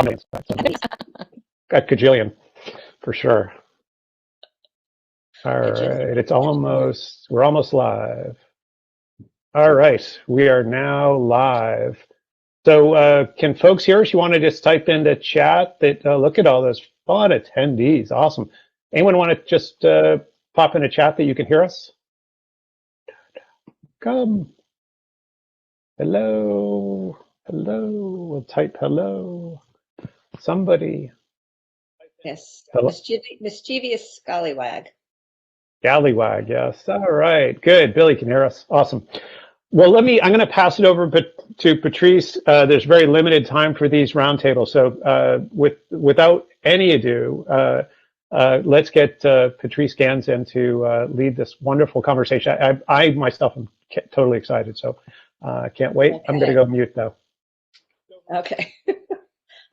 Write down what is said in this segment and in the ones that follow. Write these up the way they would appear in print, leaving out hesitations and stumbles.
millions. Got cajillion, for sure. All right, we're almost live. All right, we are now live. So can folks hear us? You want to just type in the chat that, look at all those fun attendees, awesome. Anyone want to just pop in a chat that you can hear us? Come. Hello, hello, we'll type hello. Somebody. Yes, Hello? mischievous scallywag. Scallywag, yes. All right, good. Billy can hear us. Awesome. Well, I'm going to pass it over to Patrice. There's very limited time for these roundtables, so without any ado, let's get Patrice Gans in to lead this wonderful conversation. I myself am totally excited, so can't wait. Okay. I'm going to go mute though. Okay.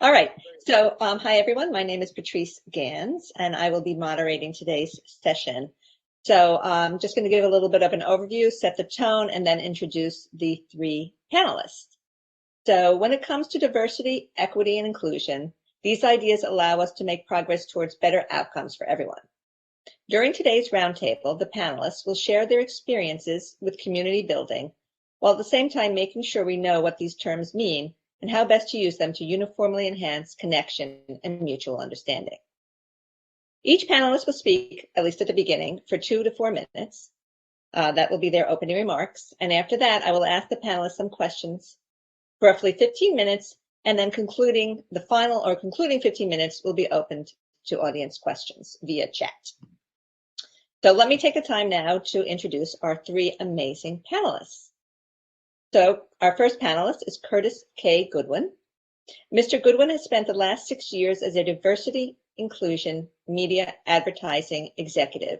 All right. So, hi everyone. My name is Patrice Gans, and I will be moderating today's session. So I'm just going to give a little bit of an overview, set the tone, and then introduce the three panelists. So when it comes to diversity, equity, and inclusion, these ideas allow us to make progress towards better outcomes for everyone. During today's roundtable, the panelists will share their experiences with community building, while at the same time making sure we know what these terms mean and how best to use them to uniformly enhance connection and mutual understanding. Each panelist will speak, at least at the beginning, for 2 to 4 minutes. That will be their opening remarks. And after that, I will ask the panelists some questions for roughly 15 minutes, and then concluding 15 minutes will be opened to audience questions via chat. So let me take the time now to introduce our 3 amazing panelists. So our first panelist is Curtis K. Goodwin. Mr. Goodwin has spent the last 6 years as a diversity, inclusion, media advertising executive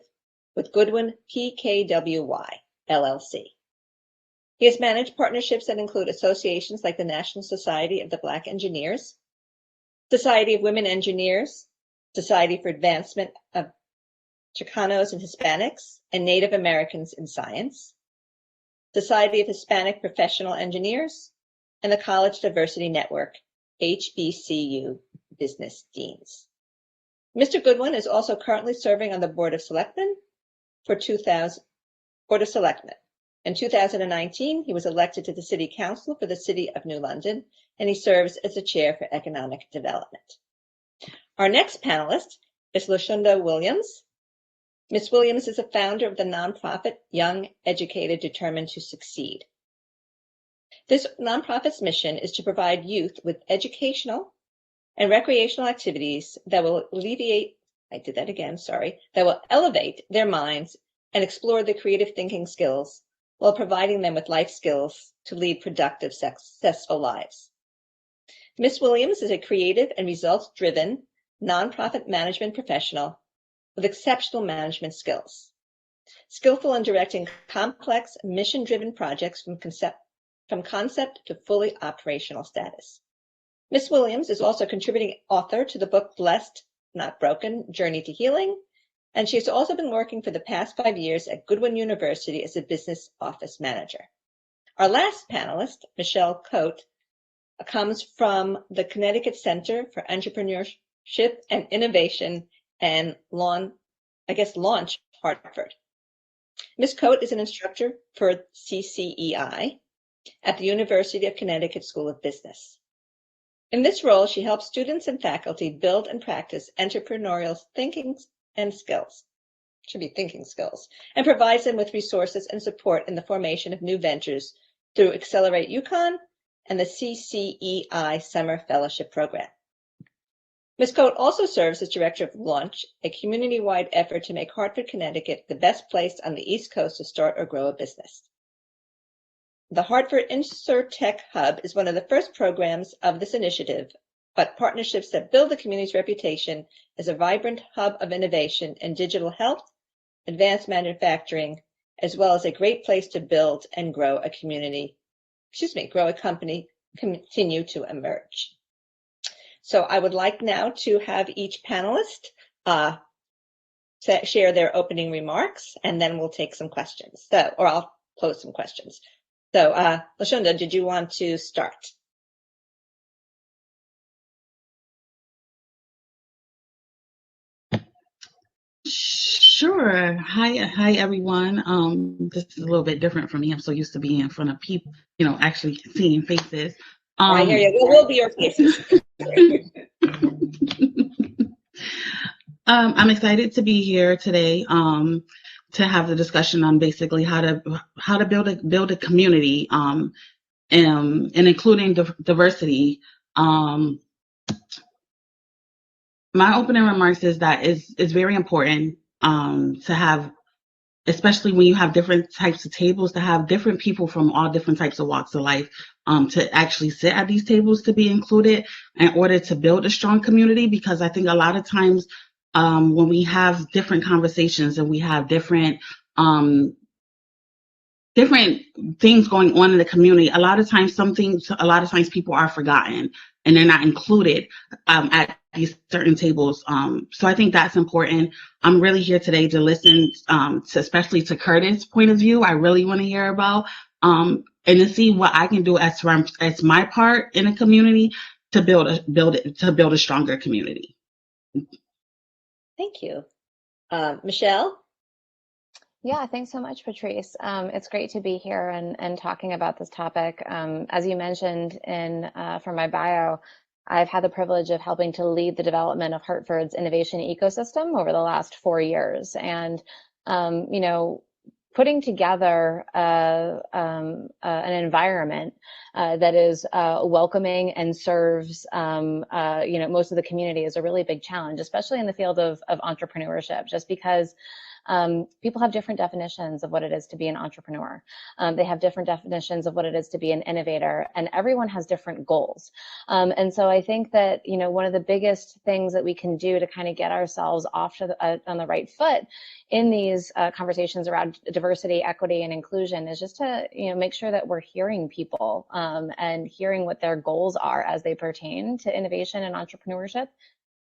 with Goodwin PKWY, LLC. He has managed partnerships that include associations like the National Society of the Black Engineers, Society of Women Engineers, Society for Advancement of Chicanos and Hispanics and Native Americans in Science, Society of Hispanic Professional Engineers, and the College Diversity Network, HBCU Business Deans. Mr. Goodwin is also currently serving on the Board of Selectmen for Board of Selectmen. In 2019, he was elected to the City Council for the City of New London, and he serves as the Chair for Economic Development. Our next panelist is Lucinda Williams. Ms. Williams is a founder of the nonprofit Young, Educated, Determined to Succeed. This nonprofit's mission is to provide youth with educational and recreational activities that will that will elevate their minds and explore their creative thinking skills while providing them with life skills to lead productive, successful lives. Ms. Williams is a creative and results-driven nonprofit management professional with exceptional management skills, skillful in directing complex, mission-driven projects from concept to fully operational status. Ms. Williams is also a contributing author to the book Blessed, Not Broken, Journey to Healing, and she has also been working for the past 5 years at Goodwin University as a business office manager. Our last panelist, Michelle Coate, comes from the Connecticut Center for Entrepreneurship and Innovation and Launch Hartford. Ms. Coate is an instructor for CTEA at the University of Connecticut School of Business. In this role, she helps students and faculty build and practice entrepreneurial thinking and skills, and provides them with resources and support in the formation of new ventures through Accelerate UConn and the CCEI Summer Fellowship Program. Ms. Coate also serves as director of Launch, a community-wide effort to make Hartford, Connecticut the best place on the East Coast to start or grow a business. The Hartford InsurTech Hub is one of the first programs of this initiative, but partnerships that build the community's reputation as a vibrant hub of innovation in digital health, advanced manufacturing, as well as a great place to build and grow a company continue to emerge. So I would like now to have each panelist share their opening remarks, and then we'll take some questions. Or I'll pose some questions. So, Lucinda, did you want to start? Sure. Hi everyone. This is a little bit different for me. I'm so used to being in front of people, actually seeing faces. I hear you. We'll be your faces. I'm excited to be here today to have the discussion on basically how to build a community and including diversity. My opening remarks is that it's very important to have, especially when you have different types of tables, to have different people from all different types of walks of life to actually sit at these tables to be included in order to build a strong community. Because I think a lot of times when we have different conversations and we have different things going on in the community, a lot of times people are forgotten and they're not included at these certain tables. So I think that's important. I'm really here today to listen, especially to Curtis' point of view. I really want to hear about and to see what I can do as my part in a community to build a stronger community. Thank you. Michelle? Yeah, thanks so much, Patrice. It's great to be here and talking about this topic. As you mentioned from my bio, I've had the privilege of helping to lead the development of Hartford's innovation ecosystem over the last 4 years. And, putting together an environment that is welcoming and serves, most of the community is a really big challenge, especially in the field of entrepreneurship, just because people have different definitions of what it is to be an entrepreneur. They have different definitions of what it is to be an innovator, and everyone has different goals. And so I think that, one of the biggest things that we can do to kind of get ourselves off to on the right foot in these conversations around diversity, equity, and inclusion is just to, make sure that we're hearing people and hearing what their goals are as they pertain to innovation and entrepreneurship,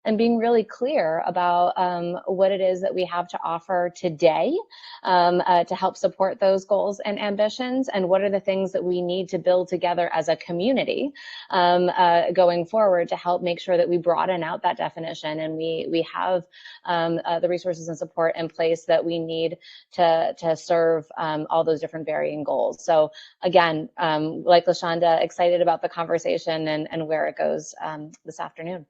and being really clear about what it is that we have to offer today to help support those goals and ambitions, and what are the things that we need to build together as a community going forward to help make sure that we broaden out that definition and we have the resources and support in place that we need to serve all those different varying goals. So again, like LaShonda, excited about the conversation and where it goes this afternoon.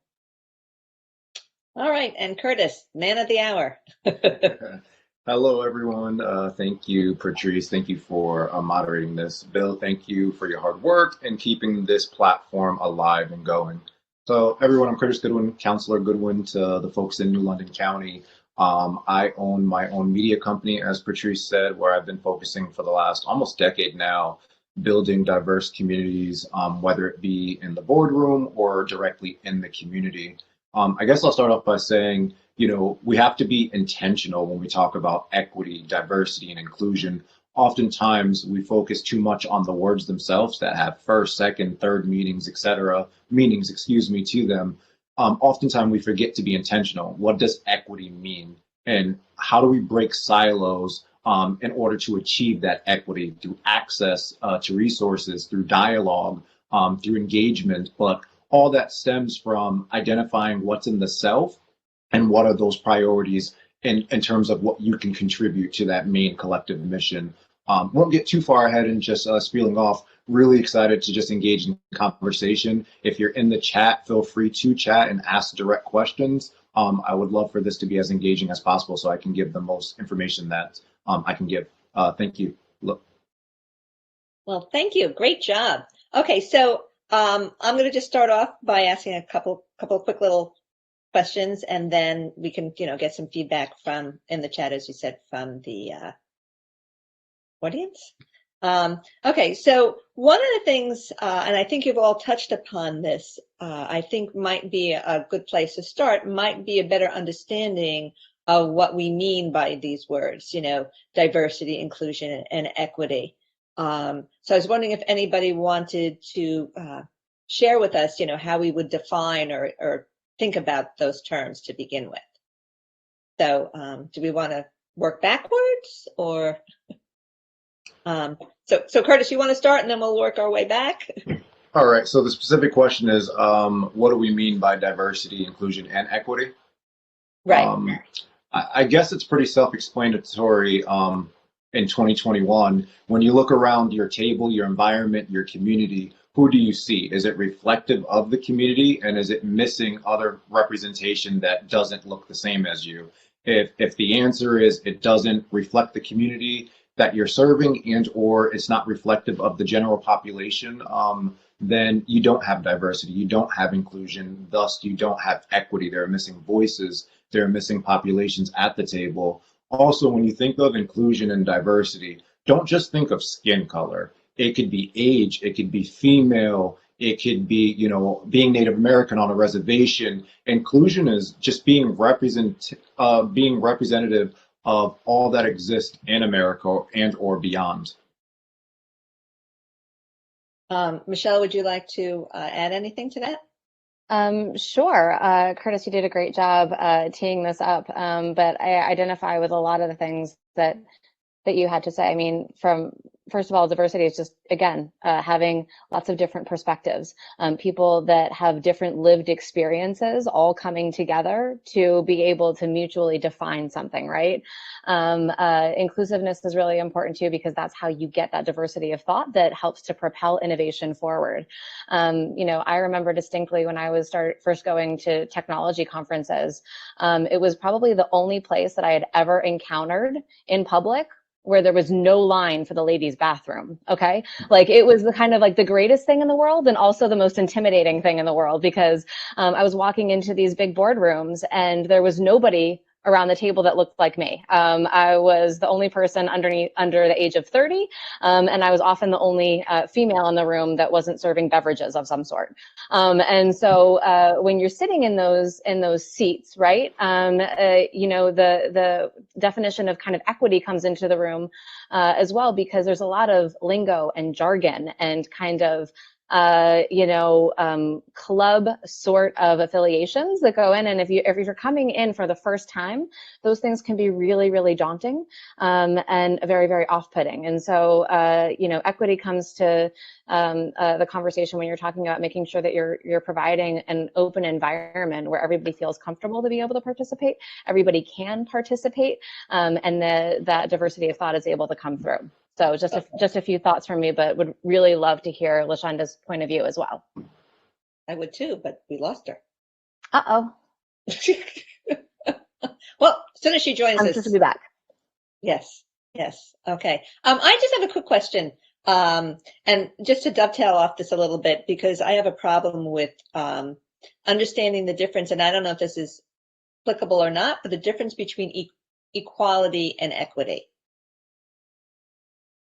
All right, and Curtis, man of the hour. Hello, everyone. Thank you, Patrice. Thank you for moderating this. Bill, thank you for your hard work and keeping this platform alive and going. So, everyone, I'm Curtis Goodwin, Counselor Goodwin to the folks in New London County. I own my own media company, as Patrice said, where I've been focusing for the last almost decade now, building diverse communities, whether it be in the boardroom or directly in the community. I guess I'll start off by saying, we have to be intentional when we talk about equity, diversity, and inclusion. Oftentimes, we focus too much on the words themselves that have first, second, third meanings, to them. Oftentimes, we forget to be intentional. What does equity mean? And how do we break silos in order to achieve that equity through access to resources, through dialogue, through engagement, but all that stems from identifying what's in the self and what are those priorities in terms of what you can contribute to that main collective mission. Won't get too far ahead and just spieling off. Really excited to just engage in conversation. If you're in the chat, feel free to chat and ask direct questions. I would love for this to be as engaging as possible so I can give the most information that I can give. Thank you. Well, thank you. Great job. Okay, so I'm going to just start off by asking a couple of quick little questions, and then we can, get some feedback from in the chat, as you said, from the audience. Okay, so one of the things, and I think you've all touched upon this, I think might be a good place to start, might be a better understanding of what we mean by these words, diversity, inclusion, and equity. So I was wondering if anybody wanted to share with us, how we would define or think about those terms to begin with. So do we want to work backwards, or? So Curtis, you want to start and then we'll work our way back? All right, so the specific question is, what do we mean by diversity, inclusion, and equity? Right. I guess it's pretty self-explanatory in 2021. When you look around your table, your environment, your community, who do you see? Is it reflective of the community, and is it missing other representation that doesn't look the same as you? If the answer is it doesn't reflect the community that you're serving, and or it's not reflective of the general population, then you don't have diversity, you don't have inclusion, thus you don't have equity. There are missing voices, there are missing populations at the table. Also, when you think of inclusion and diversity, don't just think of skin color. It could be age, it could be female, it could be, you know, being Native American on a reservation. Inclusion is just being representative of all that exists in America and or beyond. Michelle, would you like to add anything to that? Sure. Curtis, you did a great job teeing this up, but I identify with a lot of the things that you had to say. I mean, first of all, diversity is just, again, having lots of different perspectives, people that have different lived experiences all coming together to be able to mutually define something, right? Inclusiveness is really important too, because that's how you get that diversity of thought that helps to propel innovation forward. You know, I remember distinctly when I was first going to technology conferences, it was probably the only place that I had ever encountered in public where there was no line for the ladies' bathroom, okay? Like, it was the kind of like the greatest thing in the world and also the most intimidating thing in the world, because I was walking into these big boardrooms and there was nobody around the table that looked like me. I was the only person under the age of 30, and I was often the only female in the room that wasn't serving beverages of some sort. And so when you're sitting in those seats, right, you know, the definition of kind of equity comes into the room as well, because there's a lot of lingo and jargon and kind of you know, club sort of affiliations that go in. And if you're coming in for the first time, those things can be really, really daunting and very, very off-putting. And so, you know, equity comes to the conversation when you're talking about making sure that you're providing an open environment where everybody feels comfortable to be able to participate, everybody can participate, and that diversity of thought is able to come through. So just a few thoughts from me, but would really love to hear Lucinda's point of view as well. I would too, but we lost her. Uh-oh. Well, as soon as she joins I'm us. supposed to be back. Yes, yes. Okay. I just have a quick question. And just to dovetail off this a little bit, because I have a problem with understanding the difference, and I don't know if this is applicable or not, but the difference between equality and equity.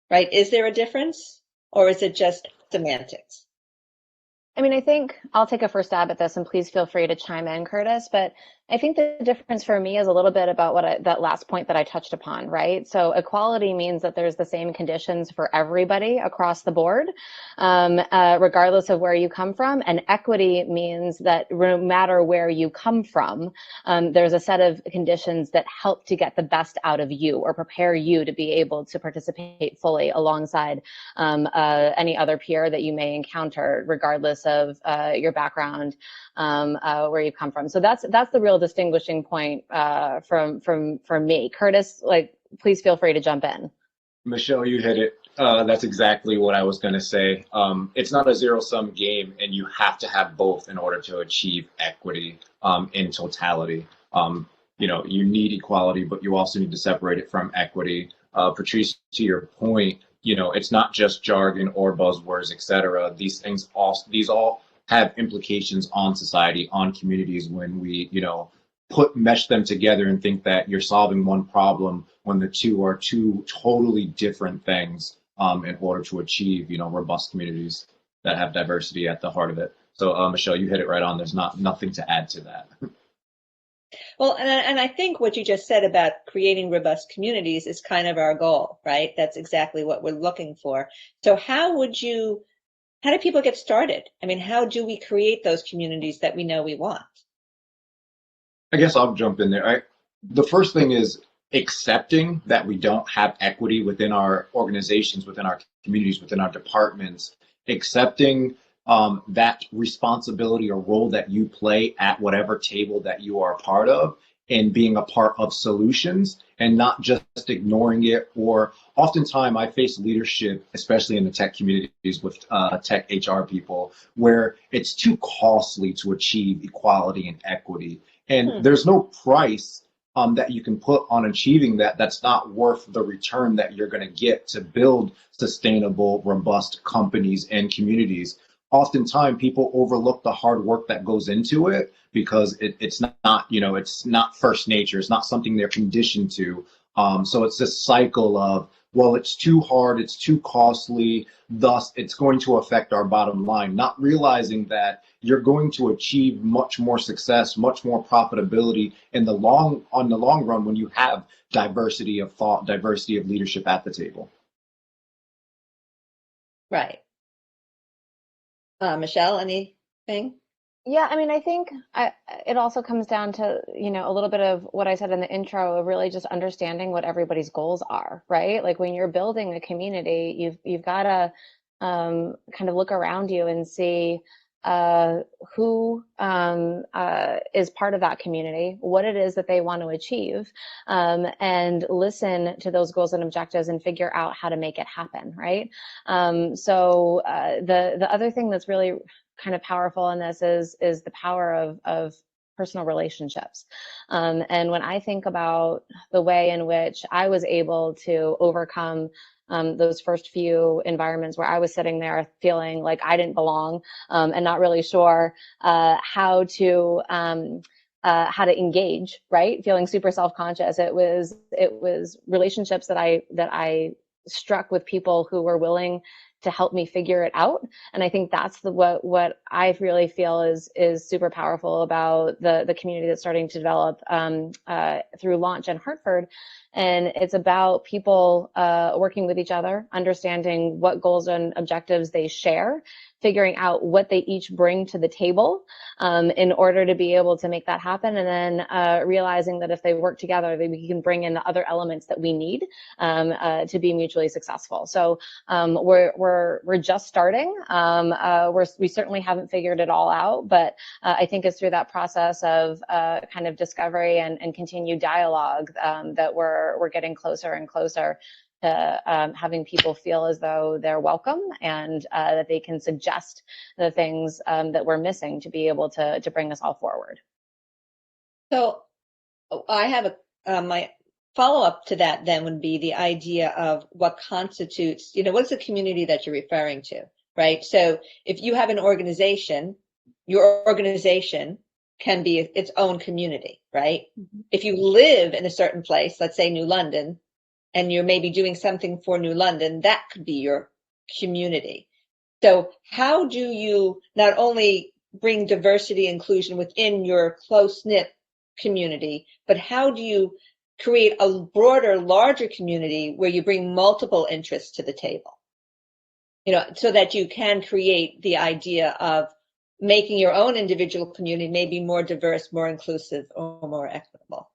Right? Is there a difference, or is it just semantics? I mean, I think I'll take a first stab at this, and please feel free to chime in, Curtis. But I think the difference for me is a little bit about that last point that I touched upon, right? So equality means that there's the same conditions for everybody across the board, regardless of where you come from. And equity means that no matter where you come from, there's a set of conditions that help to get the best out of you or prepare you to be able to participate fully alongside any other peer that you may encounter, regardless of your background, where you come from. So that's the real distinguishing point from me. Curtis, like, please feel free to jump in. Michelle, you hit it. That's exactly what I was going to say. It's not a zero-sum game, and you have to have both in order to achieve equity in totality. You know, you need equality, but you also need to separate it from equity. Patrice, to your point, you know, it's not just jargon or buzzwords, et cetera. These all have implications on society, on communities, when we, you know, mesh them together and think that you're solving one problem when the two are two totally different things in order to achieve, you know, robust communities that have diversity at the heart of it. So Michelle, you hit it right on. There's nothing to add to that. Well, and I think what you just said about creating robust communities is kind of our goal, right? That's exactly what we're looking for. So how do people get started? I mean, how do we create those communities that we know we want? I guess I'll jump in there. The first thing is accepting that we don't have equity within our organizations, within our communities, within our departments, accepting that responsibility or role that you play at whatever table that you are a part of, in being a part of solutions and not just ignoring it. Or oftentimes I face leadership, especially in the tech communities with tech HR people, where it's too costly to achieve equality and equity. And there's no price that you can put on achieving that that's not worth the return that you're going to get to build sustainable, robust companies and communities. Oftentimes people overlook the hard work that goes into it because it's not, you know, it's not first nature. It's not something they're conditioned to. So it's this cycle of, well, it's too hard, it's too costly, thus it's going to affect our bottom line, not realizing that you're going to achieve much more success, much more profitability on the long run when you have diversity of thought, diversity of leadership at the table. Right. Michelle, anything? Yeah, I mean, I think it also comes down to, you know, a little bit of what I said in the intro of really just understanding what everybody's goals are, right? Like when you're building a community, you've got to kind of look around you and see who is part of that community, what it is that they want to achieve, and listen to those goals and objectives and figure out how to make it happen, right? So the other thing that's really kind of powerful in this is the power of personal relationships. And when I think about the way in which I was able to overcome those first few environments where I was sitting there feeling like I didn't belong, and not really sure how to engage, right? Feeling super self-conscious. It was relationships that I struck with people who were willing to help me figure it out. And I think that's what I really feel is super powerful about the community that's starting to develop through Launch in Hartford. And it's about people working with each other, understanding what goals and objectives they share, figuring out what they each bring to the table in order to be able to make that happen, and then realizing that if they work together, we can bring in the other elements that we need to be mutually successful. So we're just starting. We certainly haven't figured it all out, but I think it's through that process of kind of discovery and continued dialogue that we're getting closer and closer to having people feel as though they're welcome and that they can suggest the things that we're missing to be able to bring us all forward. So I have my follow-up to that then would be the idea of what constitutes, you know, what's the community that you're referring to, right? So if you have an organization, your organization can be its own community, right? Mm-hmm. If you live in a certain place, let's say New London, and you're maybe doing something for New London, that could be your community. So how do you not only bring diversity inclusion within your close-knit community, but how do you create a broader, larger community where you bring multiple interests to the table? You know, so that you can create the idea of making your own individual community maybe more diverse, more inclusive, or more equitable.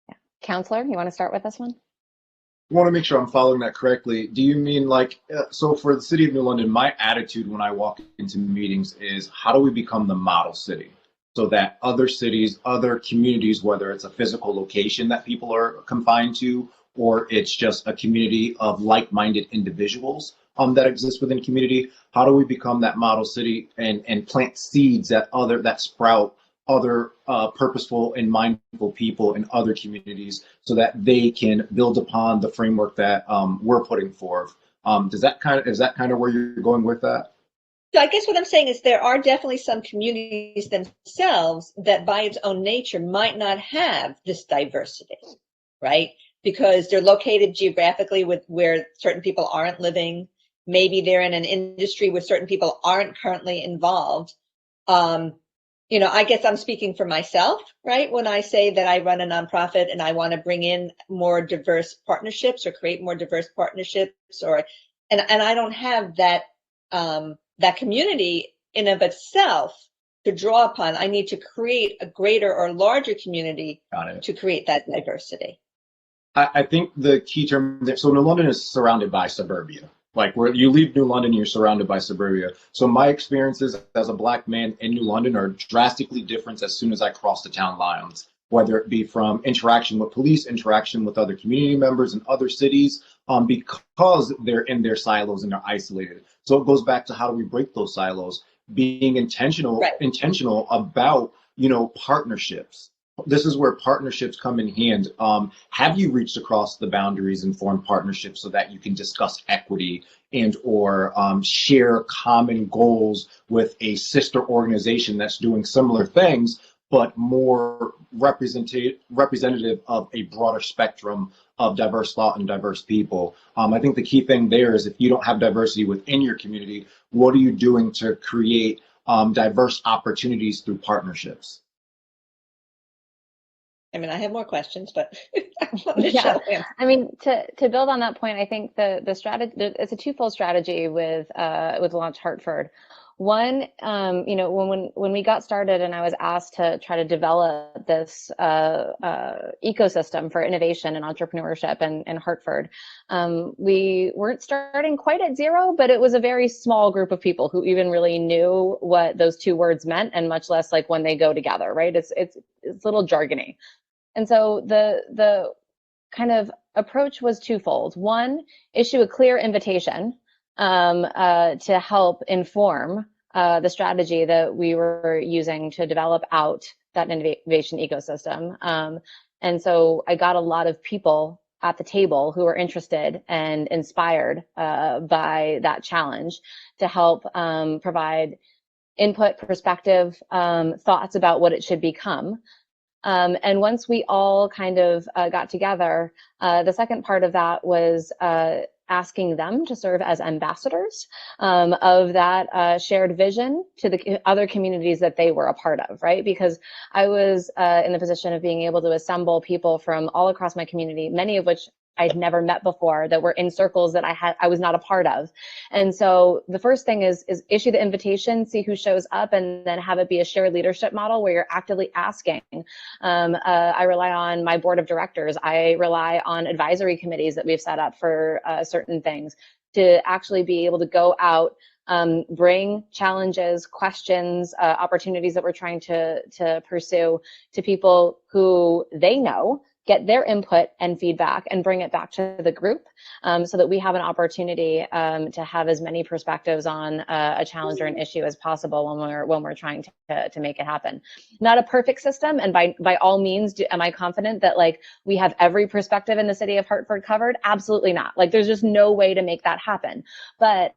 Yeah. Counselor, you want to start with this one? I want to make sure I'm following that correctly. Do you mean like, so for the city of New London, my attitude when I walk into meetings is how do we become the model city so that other cities, other communities, whether it's a physical location that people are confined to, or it's just a community of like-minded individuals that exist within a community, how do we become that model city and plant seeds that sprout other purposeful and mindful people in other communities so that they can build upon the framework that we're putting forth. Is that kind of where you're going with that? So I guess what I'm saying is there are definitely some communities themselves that by its own nature might not have this diversity, right? Because they're located geographically with where certain people aren't living. Maybe they're in an industry where certain people aren't currently involved. You know, I guess I'm speaking for myself, right? When I say that I run a nonprofit and I want to bring in more diverse partnerships or create more diverse partnerships, and I don't have that that community in of itself to draw upon. I need to create a greater or larger community to create that diversity. I think the key term there, so New London is surrounded by suburbia. Like where you leave New London, you're surrounded by suburbia. So my experiences as a Black man in New London are drastically different as soon as I cross the town lines. whether it be from interaction with police, interaction with other community members in other cities, because they're in their silos and they're isolated. So it goes back to how do we break those silos? Being intentional about, partnerships. This is where partnerships come in hand. Have you reached across the boundaries and formed partnerships so that you can discuss equity and or share common goals with a sister organization that's doing similar things, but more representative of a broader spectrum of diverse thought and diverse people? I think the key thing there is if you don't have diversity within your community, what are you doing to create diverse opportunities through partnerships? I mean, I have more questions, but yeah, I mean, to build on that point, I think the strategy, it's a twofold strategy with Launch Hartford. One, when we got started and I was asked to try to develop this ecosystem for innovation and entrepreneurship in Hartford, we weren't starting quite at zero, but it was a very small group of people who even really knew what those two words meant, and much less like when they go together, right? It's a little jargony. And so the kind of approach was twofold. One, issue a clear invitation to help inform the strategy that we were using to develop out that innovation ecosystem. And so I got a lot of people at the table who were interested and inspired by that challenge to help provide input, perspective, thoughts about what it should become. And once we all kind of got together, the second part of that was asking them to serve as ambassadors of that shared vision to the other communities that they were a part of, right? Because I was in the position of being able to assemble people from all across my community, many of which I'd never met before, that were in circles that I was not a part of. And so the first thing is issue the invitation, see who shows up, and then have it be a shared leadership model where you're actively asking. I rely on my board of directors. I rely on advisory committees that we've set up for certain things to actually be able to go out, bring challenges, questions, opportunities that we're trying to pursue to people who they know, get their input and feedback and bring it back to the group, so that we have an opportunity to have as many perspectives on a challenge or an issue as possible when we're trying to make it happen. Not a perfect system, and by all means am I confident that like we have every perspective in the city of Hartford covered? Absolutely not. Like there's just no way to make that happen. But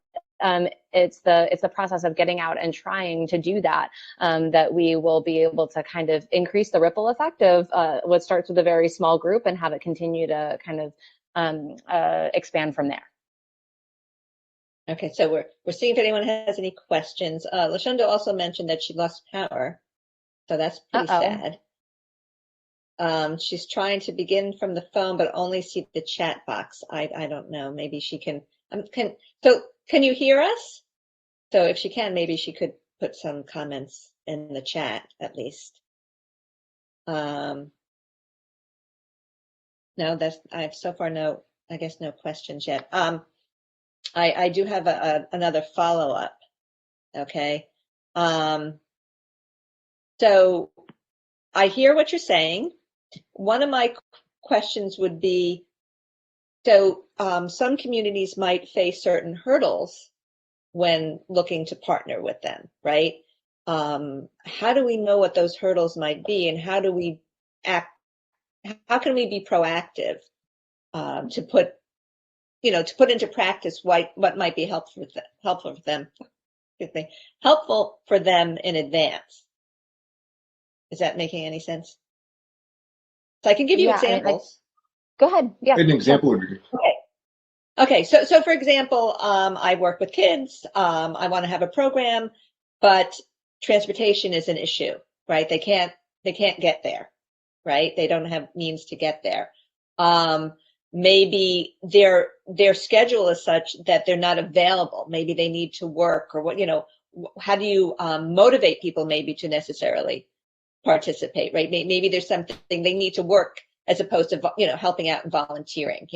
it's the process of getting out and trying to do that that we will be able to kind of increase the ripple effect of what starts with a very small group and have it continue to kind of expand from there. Okay, so we're seeing if anyone has any questions. Lucinda also mentioned that she lost power, so that's pretty sad. She's trying to begin from the phone, but only see the chat box. I don't know. Maybe she can. Can you hear us? So if she can, maybe she could put some comments in the chat at least. No, I've so far no questions yet. I do have another follow-up. Okay. So I hear what you're saying. One of my questions would be, so some communities might face certain hurdles when looking to partner with them, right? How do we know what those hurdles might be, and how do we act? How can we be proactive to put into practice what might be helpful for them? Helpful for them in advance. Is that making any sense? So I can give you examples. Go ahead. Yeah. An example would be. Okay. So for example, I work with kids. I want to have a program, but transportation is an issue, right? They can't get there, right? They don't have means to get there. Maybe their schedule is such that they're not available. Maybe they need to work, or how do you motivate people maybe to necessarily participate, right? Maybe there's something they need to work as opposed to, helping out and volunteering.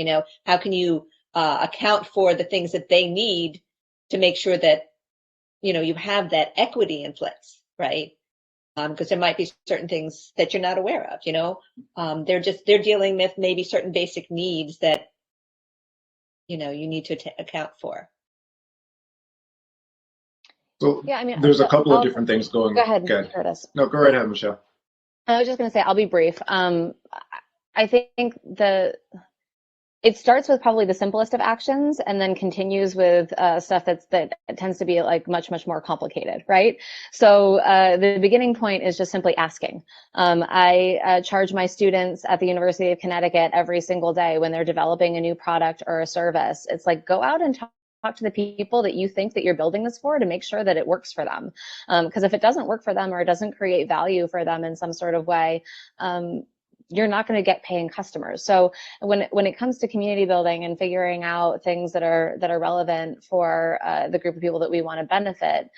How can you account for the things that they need to make sure that, you have that equity in place, right? because there might be certain things that you're not aware of, you know. They're dealing with maybe certain basic needs that, you know, you need to account for. So Yeah, I mean, there's a couple of different things going. Go ahead, Good. Curtis. No, go right ahead, Michelle. I was just going to say, I'll be brief. I think it starts with probably the simplest of actions and then continues with stuff that tends to be like much more complicated, right? So the beginning point is just simply asking. I charge my students at the University of Connecticut every single day when they're developing a new product or a service. It's like, go out and talk to the people that you think that you're building this for to make sure that it works for them. Because if it doesn't work for them or it doesn't create value for them in some sort of way, you're not going to get paying customers. So when it comes to community building and figuring out things that are relevant for the group of people that we want to benefit,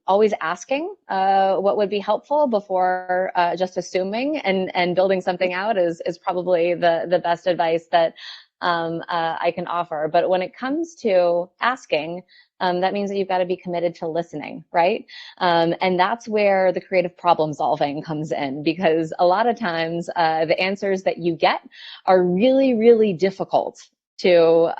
always asking what would be helpful before just assuming and building something out is probably the best advice that I can offer. But when it comes to asking, that means that you've got to be committed to listening, right? And that's where the creative problem solving comes in, because a lot of times the answers that you get are really difficult to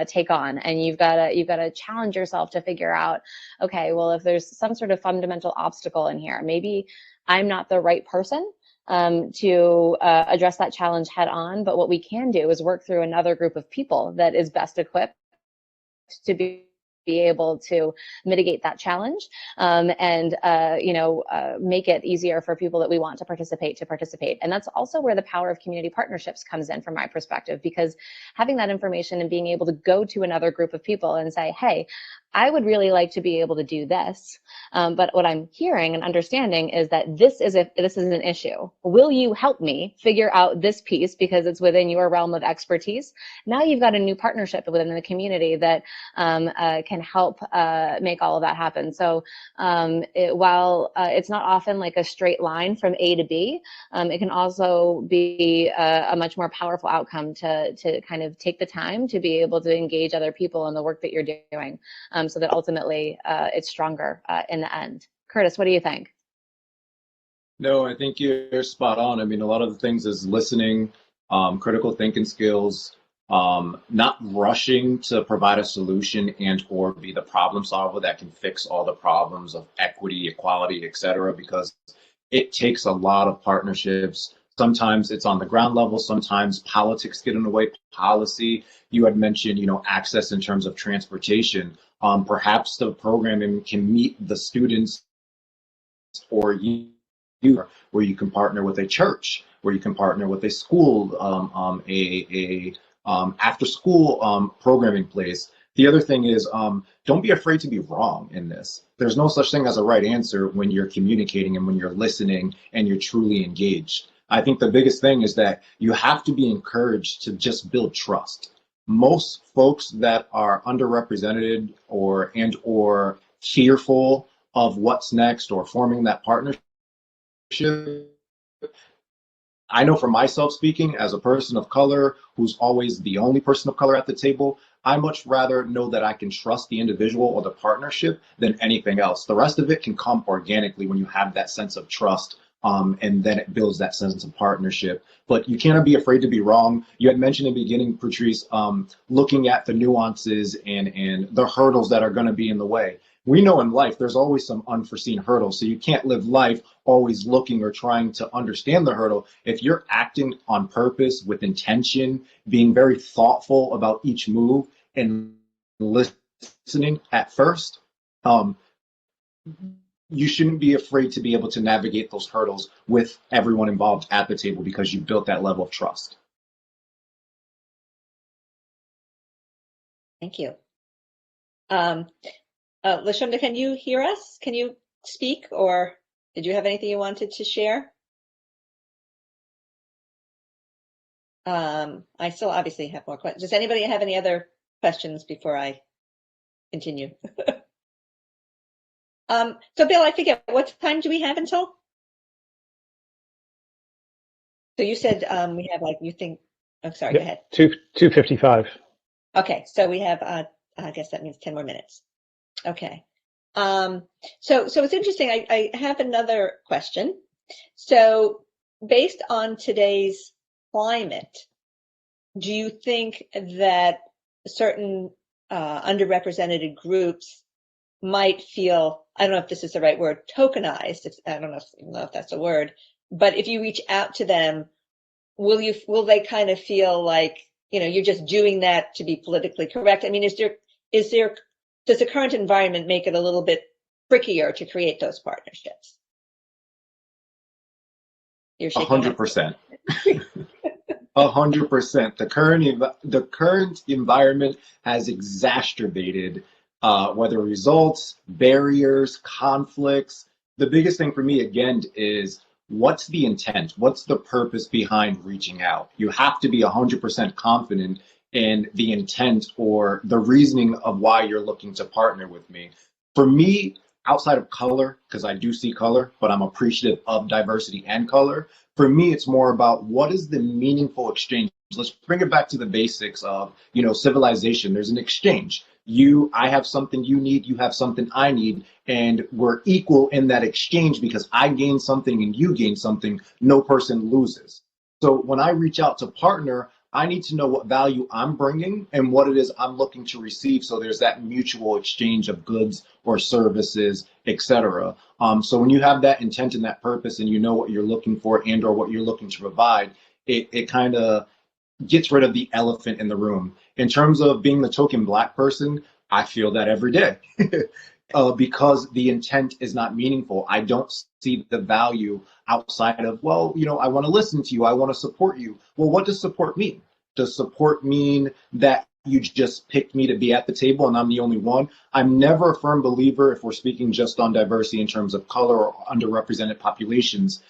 take on, and you've got to challenge yourself to figure out, okay, well, if there's some sort of fundamental obstacle in here, maybe I'm not the right person to address that challenge head on, but what we can do is work through another group of people that is best equipped to be able to mitigate that challenge and make it easier for people that we want to participate. And that's also where the power of community partnerships comes in from my perspective, because having that information and being able to go to another group of people and say, hey, I would really like to be able to do this, but what I'm hearing and understanding is that this is an issue. Will you help me figure out this piece because it's within your realm of expertise? Now you've got a new partnership within the community that can help make all of that happen. So while it's not often like a straight line from A to B, it can also be a much more powerful outcome to kind of take the time to be able to engage other people in the work that you're doing, so that ultimately it's stronger in the end. Curtis, what do you think? No, I think you're spot on. I mean, a lot of the things is listening, critical thinking skills, not rushing to provide a solution and or be the problem solver that can fix all the problems of equity, equality, et cetera, because it takes a lot of partnerships. Sometimes it's on the ground level. Sometimes politics get in the way, policy. You had mentioned, access in terms of transportation. Perhaps the programming can meet the students or you, where you can partner with a church, where you can partner with a school, after school programming place. The other thing is, don't be afraid to be wrong in this. There's no such thing as a right answer when you're communicating and when you're listening and you're truly engaged. I think the biggest thing is that you have to be encouraged to just build trust. Most folks that are underrepresented or fearful of what's next or forming that partnership, I know for myself speaking, as a person of color who's always the only person of color at the table, I much rather know that I can trust the individual or the partnership than anything else. The rest of it can come organically when you have that sense of trust, and then it builds that sense of partnership. But you cannot be afraid to be wrong. You had mentioned in the beginning, Patrice, looking at the nuances and the hurdles that are going to be in the way. We know in life there's always some unforeseen hurdles, so you can't live life always looking or trying to understand the hurdle. If you're acting on purpose with intention, being very thoughtful about each move and listening at first, you shouldn't be afraid to be able to navigate those hurdles with everyone involved at the table because you built that level of trust. Thank you. Lucinda, can you hear us? Can you speak, or did you have anything you wanted to share? I still obviously have more questions. Does anybody have any other questions before I continue? So Bill, I forget, what time do we have until? So you said we have oh, sorry, go ahead. 2:55. Okay, so we have, I guess that means 10 more minutes. Okay. So it's interesting. I have another question. So based on today's climate, do you think that certain underrepresented groups might feel, I don't know if this is the right word, tokenized, I don't know if that's a word, but if you reach out to them, will they kind of feel like, you're just doing that to be politically correct? I mean, does the current environment make it a little bit trickier to create those partnerships? You're shaking 100%. 100%. The current environment has exacerbated whether results, barriers, conflicts. The biggest thing for me, again, is what's the intent? What's the purpose behind reaching out? You have to be 100% confident in the intent or the reasoning of why you're looking to partner with me. For me, outside of color, because I do see color, but I'm appreciative of diversity and color. For me, it's more about what is the meaningful exchange. Let's bring it back to the basics of, civilization. There's an exchange. I have something you need, you have something I need, and we're equal in that exchange because I gain something and you gain something. No person loses. So when I reach out to partner, I need to know what value I'm bringing and what it is I'm looking to receive. So there's that mutual exchange of goods or services, etc. So when you have that intent and that purpose, and you know what you're looking for and or what you're looking to provide, it kind of gets rid of the elephant in the room. In terms of being the token Black person, I feel that every day. Because the intent is not meaningful. I don't see the value outside of, well, I want to listen to you. I want to support you. Well, what does support mean? Does support mean that you just picked me to be at the table and I'm the only one? I'm never a firm believer, if we're speaking just on diversity in terms of color or underrepresented populations,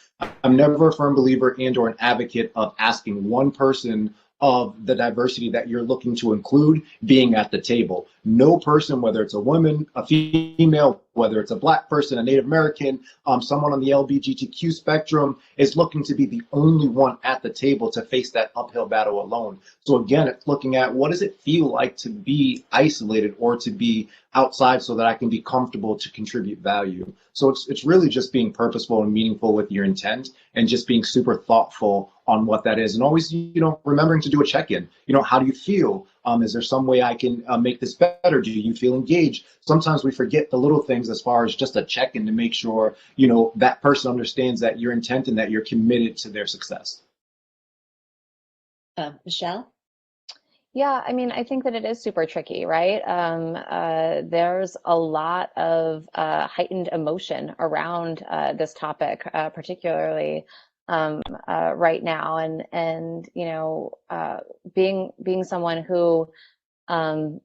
I'm never a firm believer and or an advocate of asking one person of the diversity that you're looking to include being at the table. No person, whether it's a woman, a female, whether it's a Black person, a Native American, someone on the LGBTQ spectrum, is looking to be the only one at the table to face that uphill battle alone. So again, it's looking at what does it feel like to be isolated or to be outside so that I can be comfortable to contribute value. So it's really just being purposeful and meaningful with your intent and just being super thoughtful on what that is. And always, remembering to do a check-in. How do you feel? Is there some way I can make this better? Do you feel engaged? Sometimes we forget the little things as far as just a check-in to make sure, that person understands that your intent and that you're committed to their success. Michelle? Yeah, I mean, I think that it is super tricky, right? There's a lot of heightened emotion around this topic, particularly right now, and being someone who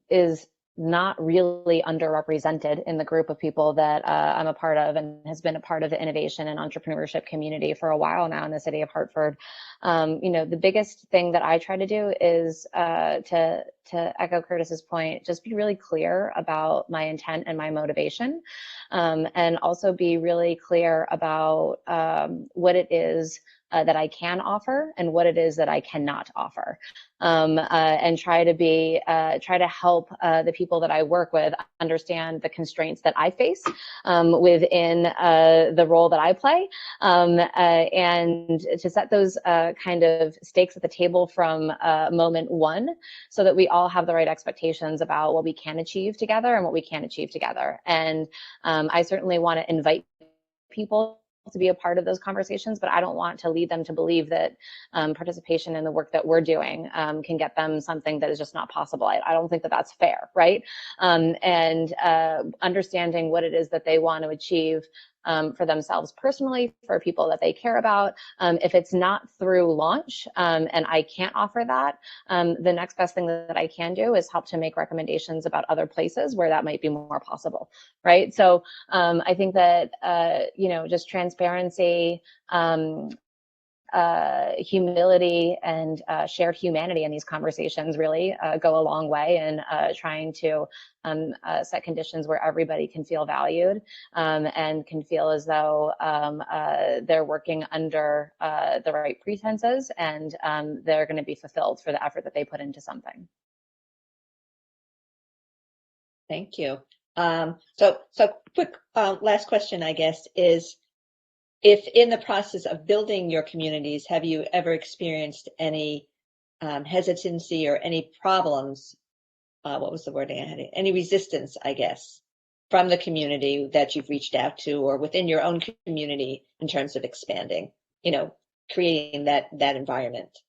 is not really underrepresented in the group of people that I'm a part of and has been a part of the innovation and entrepreneurship community for a while now in the city of Hartford. The biggest thing that I try to do is to echo Curtis's point, just be really clear about my intent and my motivation, and also be really clear about what it is that I can offer and what it is that I cannot offer, and try to help the people that I work with understand the constraints that I face within the role that I play, and to set those kind of stakes at the table from moment one, so that we all have the right expectations about what we can achieve together and what we can't achieve together. And I certainly want to invite people to be a part of those conversations, but I don't want to lead them to believe that participation in the work that we're doing can get them something that is just not possible. I don't think that that's fair, right? And understanding what it is that they want to achieve for themselves personally, for people that they care about. If it's not through launch and I can't offer that, the next best thing that I can do is help to make recommendations about other places where that might be more possible, right? So I think that, just transparency, humility, and shared humanity in these conversations really go a long way in trying to set conditions where everybody can feel valued and can feel as though they're working under the right pretenses, and they're going to be fulfilled for the effort that they put into something. Thank you. So quick last question, I guess, is if in the process of building your communities, have you ever experienced any hesitancy or any problems? What was the word I had? Any resistance, I guess, from the community that you've reached out to or within your own community in terms of expanding, creating that environment?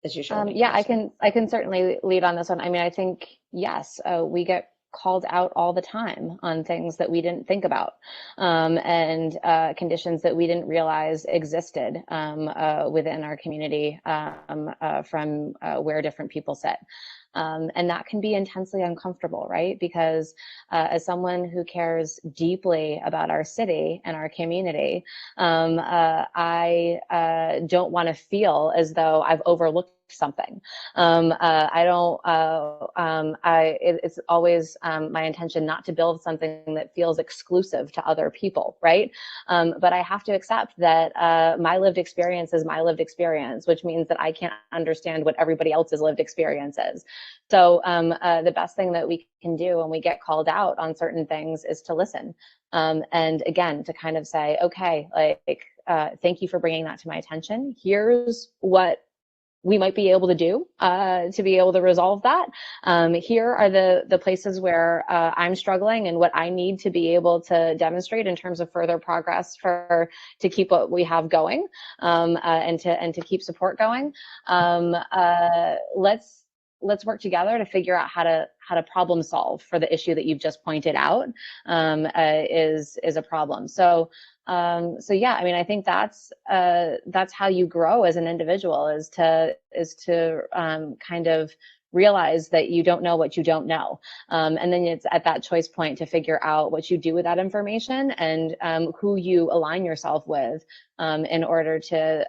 As usual. Yeah, I can certainly lead on this one. I mean, I think, yes, we get called out all the time on things that we didn't think about, and conditions that we didn't realize existed within our community from where different people sit. And that can be intensely uncomfortable, right? Because as someone who cares deeply about our city and our community, I don't want to feel as though I've overlooked something. It's always my intention not to build something that feels exclusive to other people, right? But I have to accept that my lived experience is my lived experience, which means that I can't understand what everybody else's lived experience is. So the best thing that we can do when we get called out on certain things is to listen. And again, to kind of say, okay, thank you for bringing that to my attention. Here's what we might be able to do to be able to resolve that. Here are the places where I'm struggling and what I need to be able to demonstrate in terms of further progress to keep what we have going and to keep support going. Let's work together to figure out how to problem solve for the issue that you've just pointed out is a problem. So yeah, I mean, I think that's how you grow as an individual is to kind of realize that you don't know what you don't know. And then it's at that choice point to figure out what you do with that information and who you align yourself with in order to,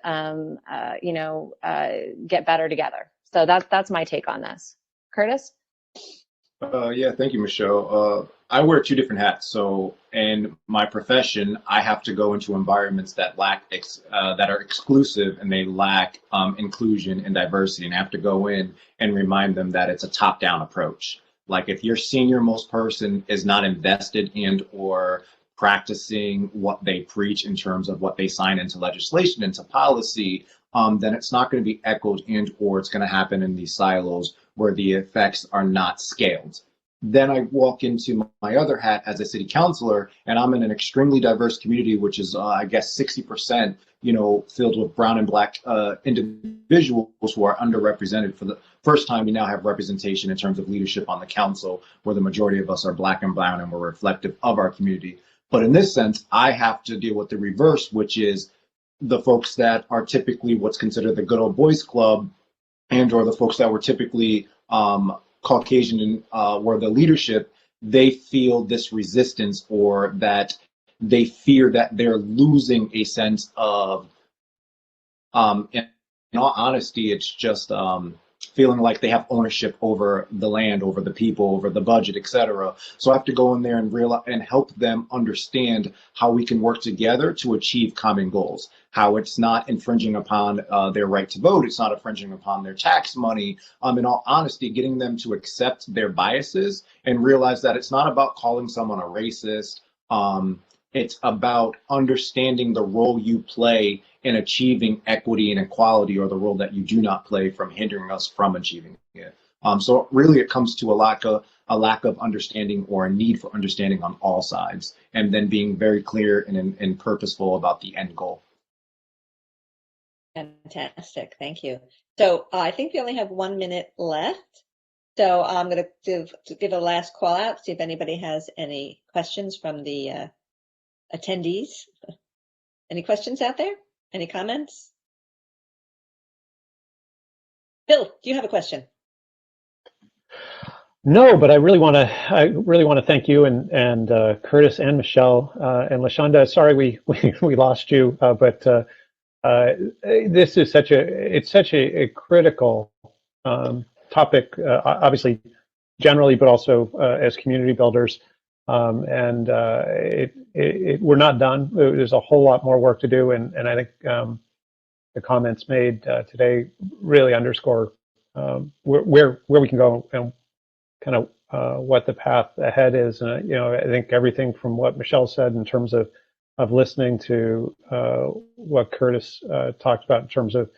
get better together. So that's my take on this. Curtis? Yeah, thank you, Michelle. I wear two different hats. So in my profession, I have to go into environments that that are exclusive and they lack inclusion and diversity, and I have to go in and remind them that it's a top-down approach. Like if your senior most person is not invested in or practicing what they preach in terms of what they sign into legislation, into policy, then it's not going to be echoed or it's going to happen in these silos where the effects are not scaled. Then I walk into my other hat as a city councilor, and I'm in an extremely diverse community, which is, I guess, 60%, filled with brown and black individuals who are underrepresented. For the first time, we now have representation in terms of leadership on the council, where the majority of us are black and brown, and we're reflective of our community. But in this sense, I have to deal with the reverse, which is the folks that are typically what's considered the good old boys club, and or the folks that were typically Caucasian and were the leadership, they feel this resistance or that they fear that they're losing a sense of, in all honesty, it's just feeling like they have ownership over the land, over the people, over the budget, etc. So I have to go in there and realize and help them understand how we can work together to achieve common goals. How it's not infringing upon their right to vote, it's not infringing upon their tax money. In all honesty, getting them to accept their biases and realize that it's not about calling someone a racist. It's about understanding the role you play in achieving equity and equality, or the role that you do not play from hindering us from achieving it. So really it comes to a lack of understanding or a need for understanding on all sides, and then being very clear and purposeful about the end goal. Fantastic, thank you. So I think we only have 1 minute left. So I'm going to give a last call out, see if anybody has any questions from the attendees. Any questions out there? Any comments? Bill, do you have a question? No, but I really want to thank you and Curtis and Michelle and LaShonda. Sorry we lost you, but this is such a critical topic, obviously generally, but also as community builders. And we're not done. There's a whole lot more work to do, and I think the comments made today really underscore where we can go and kind of what the path ahead is. And you know, I think everything from what Michelle said in terms of listening to what Curtis talked about in terms of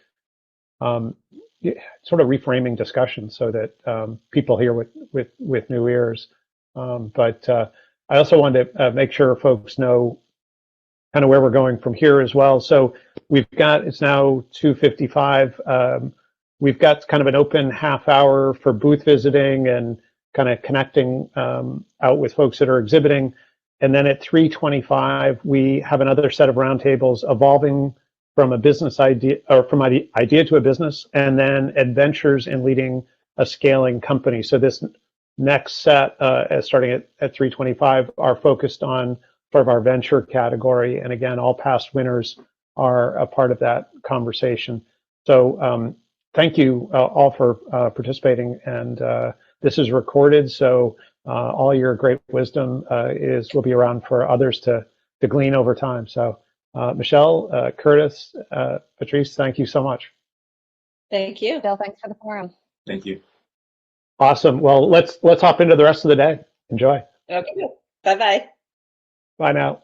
sort of reframing discussion so that people hear with new ears. But I also wanted to make sure folks know kind of where we're going from here as well. So we've got, it's now 2:55. We've got kind of an open half hour for booth visiting and kind of connecting out with folks that are exhibiting. And then at 3:25, we have another set of roundtables evolving from a business idea, or from idea to a business, and then adventures in leading a scaling company. So this next set, starting at 3:25, are focused on sort of our venture category. And again, all past winners are a part of that conversation. So thank you all for participating. And this is recorded, so all your great wisdom will be around for others to glean over time. So Michelle, Curtis, Patrice, thank you so much. Thank you. Bill, thanks for the forum. Thank you. Awesome. Well, let's hop into the rest of the day. Enjoy. Okay. Bye-bye. Bye now.